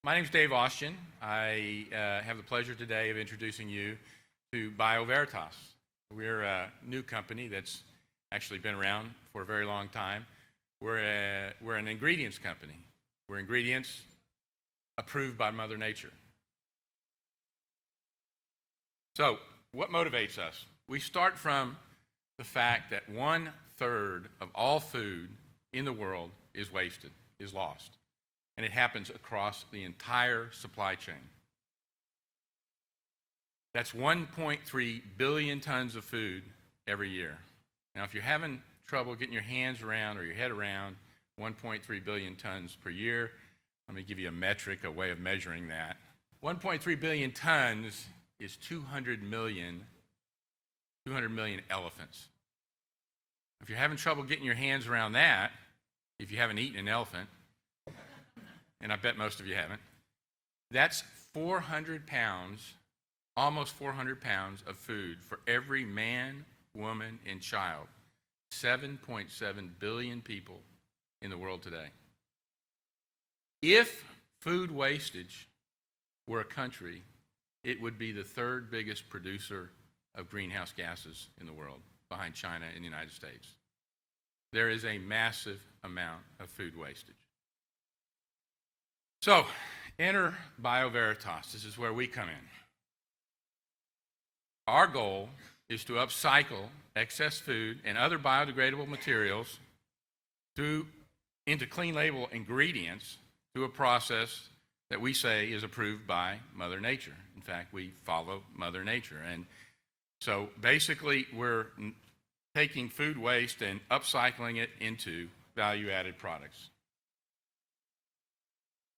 My name is Dave Austgen. I have the pleasure today of introducing you to BioVeritas. We're a new company that's actually been around for a very long time. We're an ingredients company. We're ingredients approved by Mother Nature. So, what motivates us? We start from the fact that 1/3 of all food in the world is wasted, is lost. And it happens across the entire supply chain. That's 1.3 billion tons of food every year. Now, if you're having trouble getting your hands around or your head around 1.3 billion tons per year, let me give you a metric, a way of measuring that. 1.3 billion tons is 200 million elephants. If you're having trouble getting your hands around that, if you haven't eaten an elephant, and I bet most of you haven't, that's 400 pounds, almost 400 pounds of food for every man, woman, and child. 7.7 billion people in the world today. If food wastage were a country, it would be the third biggest producer of greenhouse gases in the world, behind China and the United States. There is a massive amount of food wastage. So, enter BioVeritas. This is where we come in. Our goal is to upcycle excess food and other biodegradable materials into clean label ingredients through a process that we say is approved by Mother Nature. In fact, we follow Mother Nature. And so basically, we're taking food waste and upcycling it into value-added products.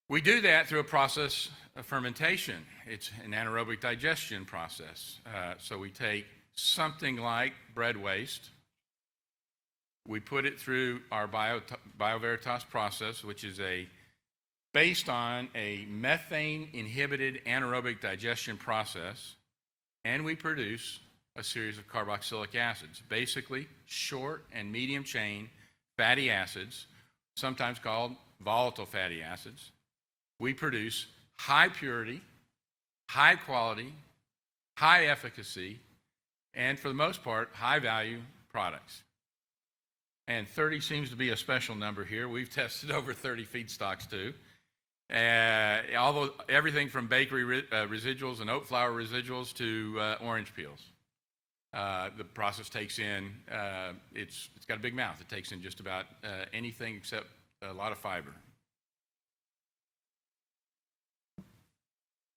We do that through a process of fermentation. It's an anaerobic digestion process. So we take something like bread waste, we put it through our BioVeritas process, which is based on a methane-inhibited anaerobic digestion process, and we produce a series of carboxylic acids, basically short and medium-chain fatty acids, sometimes called volatile fatty acids. We produce high purity, high quality, high efficacy, and for the most part, high value products. And 30 seems to be a special number here. We've tested over 30 feedstocks too. Although everything from bakery residuals and oat flour residuals to orange peels. The process takes in, it's got a big mouth. It takes in just about anything except a lot of fiber.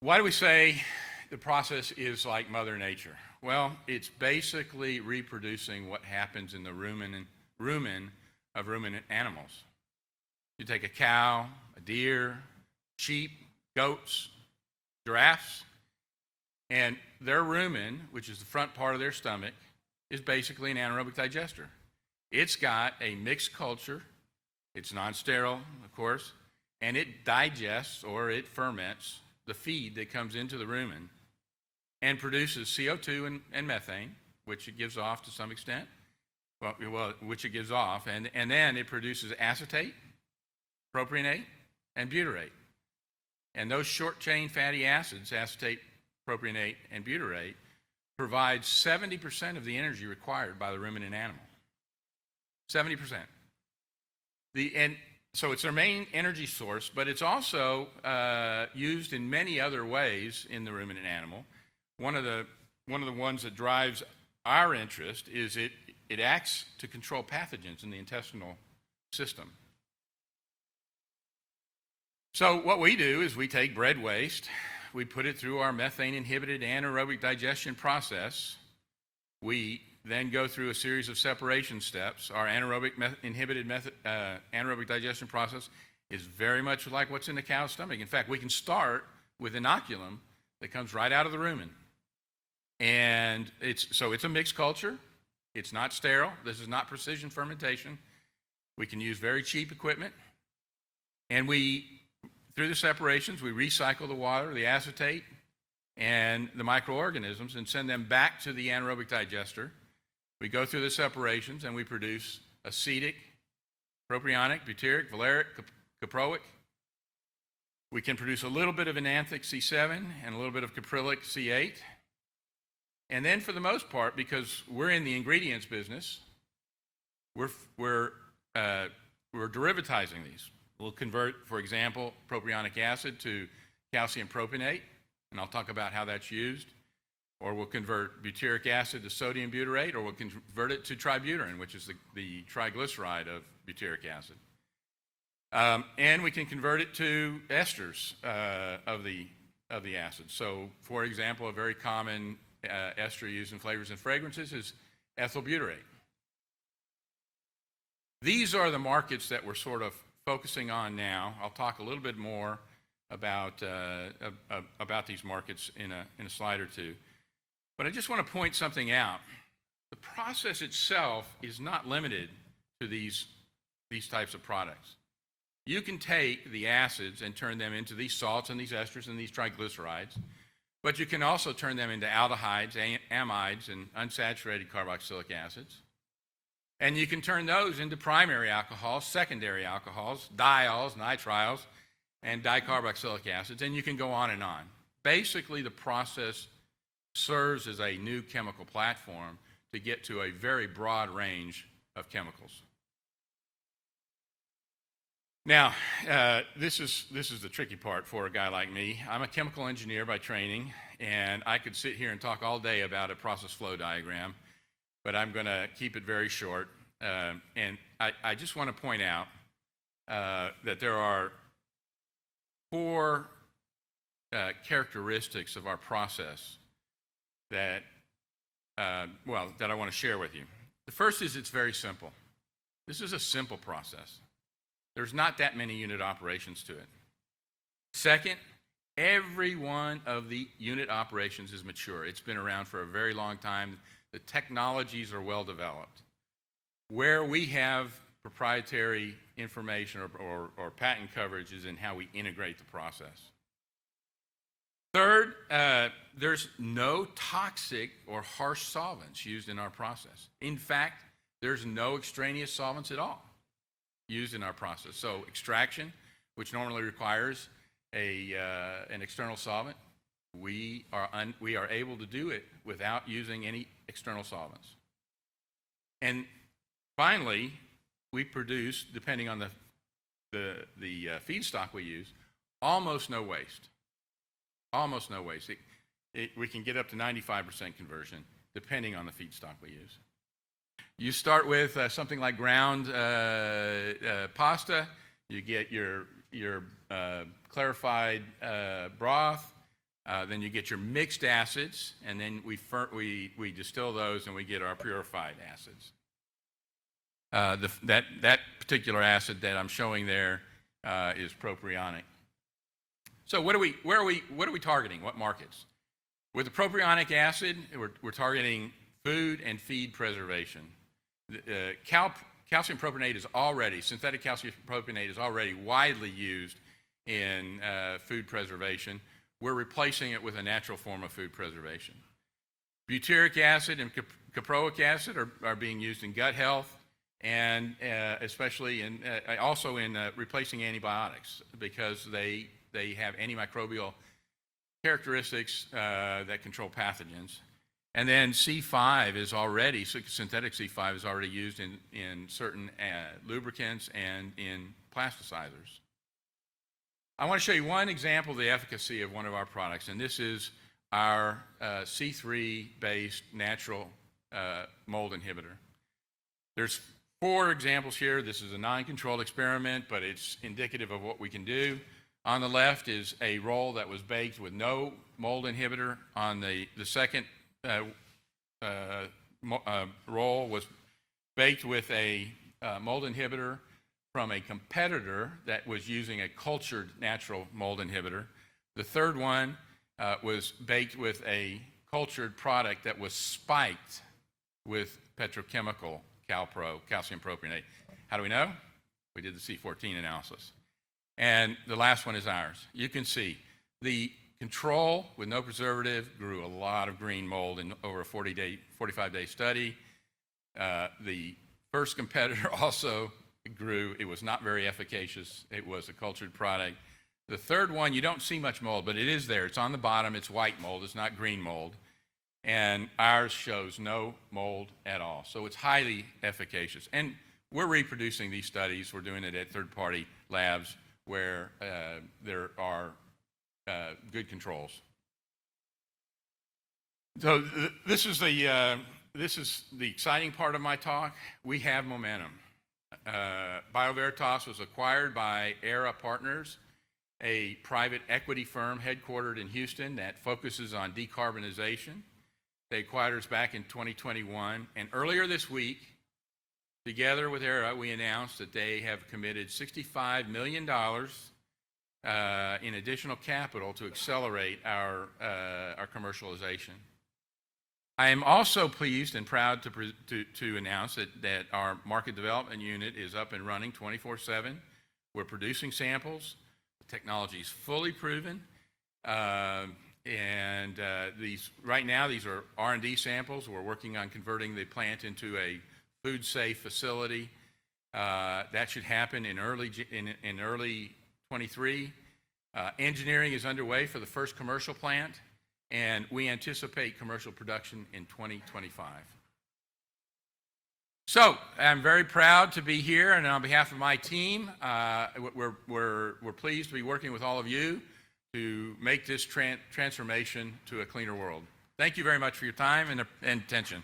Why do we say the process is like Mother Nature? Well, it's basically reproducing what happens in the rumen of ruminant animals. You take a cow, a deer, sheep, goats, giraffes, and their rumen, which is the front part of their stomach, is basically an anaerobic digester. It's got a mixed culture. It's non-sterile, of course, and it digests or it ferments the feed that comes into the rumen and produces CO2 and methane, which it gives off to some extent, which it gives off, and then it produces acetate, propionate, and butyrate. And those short-chain fatty acids, acetate, propionate, and butyrate, provide 70% of the energy required by the ruminant animal. 70%. So it's their main energy source, but it's also used in many other ways in the ruminant animal. One of the ones that drives our interest is it acts to control pathogens in the intestinal system. So what we do is we take bread waste, we put it through our methane-inhibited anaerobic digestion process. We then go through a series of separation steps. Our anaerobic digestion process is very much like what's in the cow's stomach. In fact, we can start with inoculum that comes right out of the rumen. And it's a mixed culture. It's not sterile. This is not precision fermentation. We can use very cheap equipment. And through the separations, we recycle the water, the acetate, and the microorganisms and send them back to the anaerobic digester. We go through the separations and we produce acetic, propionic, butyric, valeric, caproic, We can produce a little bit of enanthic C7 and a little bit of caprylic C8. And then for the most part, because we're in the ingredients business, we're derivatizing these. We'll convert, for example, propionic acid to calcium propionate, and I'll talk about how that's used. Or we'll convert butyric acid to sodium butyrate, or we'll convert it to tributyrin, which is the triglyceride of butyric acid. And we can convert it to esters of the acid. So, for example, a very common ester used in flavors and fragrances is ethyl butyrate. These are the markets that we're sort of focusing on now. I'll talk a little bit more about these markets in a slide or two. But I just want to point something out. The process itself is not limited to these types of products. You can take the acids and turn them into these salts and these esters and these triglycerides, but you can also turn them into aldehydes, amides, and unsaturated carboxylic acids. And you can turn those into primary alcohols, secondary alcohols, diols, nitriles, and dicarboxylic acids, and you can go on and on. Basically, the process serves as a new chemical platform to get to a very broad range of chemicals. Now, this is the tricky part for a guy like me. I'm a chemical engineer by training, and I could sit here and talk all day about a process flow diagram, but I'm going to keep it very short. And I just want to point out that there are 4 characteristics of our process that I want to share with you. The first is it's very simple. This is a simple process. There's not that many unit operations to it. Second, every one of the unit operations is mature. It's been around for a very long time. The technologies are well developed. Where we have proprietary information or patent coverage is in how we integrate the process. Third, there's no toxic or harsh solvents used in our process. In fact, there's no extraneous solvents at all used in our process. So extraction, which normally requires an external solvent, we are able to do it without using any external solvents. And finally, we produce, depending on the feedstock we use, almost no waste. Almost no waste. We can get up to 95% conversion, depending on the feedstock we use. You start with something like ground pasta. You get your clarified broth. Then you get your mixed acids, and then we distill those, and we get our purified acids. That particular acid that I'm showing there is propionic. So where are we targeting? What markets? With the propionic acid, we're targeting food and feed preservation. Calcium propionate is already, synthetic calcium propionate is already widely used in food preservation. We're replacing it with a natural form of food preservation. Butyric acid and caproic acid are being used in gut health, and especially also in replacing antibiotics, because they have antimicrobial characteristics that control pathogens. And then C5 is already, synthetic C5 is already used in certain lubricants and in plasticizers. I want to show you one example of the efficacy of one of our products, and this is our C3-based natural mold inhibitor. There's 4 examples here. This is a non-controlled experiment, but it's indicative of what we can do. On the left is a roll that was baked with no mold inhibitor. On the second roll was baked with a mold inhibitor from a competitor that was using a cultured natural mold inhibitor. The third one was baked with a cultured product that was spiked with petrochemical calcium propionate. How do we know? We did the C14 analysis. And the last one is ours. You can see the control with no preservative grew a lot of green mold in over a 45-day study. The first competitor also grew. It was not very efficacious. It was a cultured product. The third one, you don't see much mold, but it is there. It's on the bottom. It's white mold. It's not green mold. And ours shows no mold at all. So it's highly efficacious. And we're reproducing these studies. We're doing it at third-party labs where there are good controls. So this is the exciting part of my talk. We have momentum. BioVeritas was acquired by Era Partners, a private equity firm headquartered in Houston that focuses on decarbonization. They acquired us back in 2021, and earlier this week, together with Era, we announced that they have committed $65 million in additional capital to accelerate our commercialization. I am also pleased and proud to announce that our market development unit is up and running 24/7. We're producing samples. The technology is fully proven. Right now, these are R&D samples. We're working on converting the plant into a food-safe facility. That should happen in early 23. Engineering is underway for the first commercial plant, and we anticipate commercial production in 2025. So I'm very proud to be here, and on behalf of my team, we're pleased to be working with all of you to make this transformation to a cleaner world. Thank you very much for your time and attention.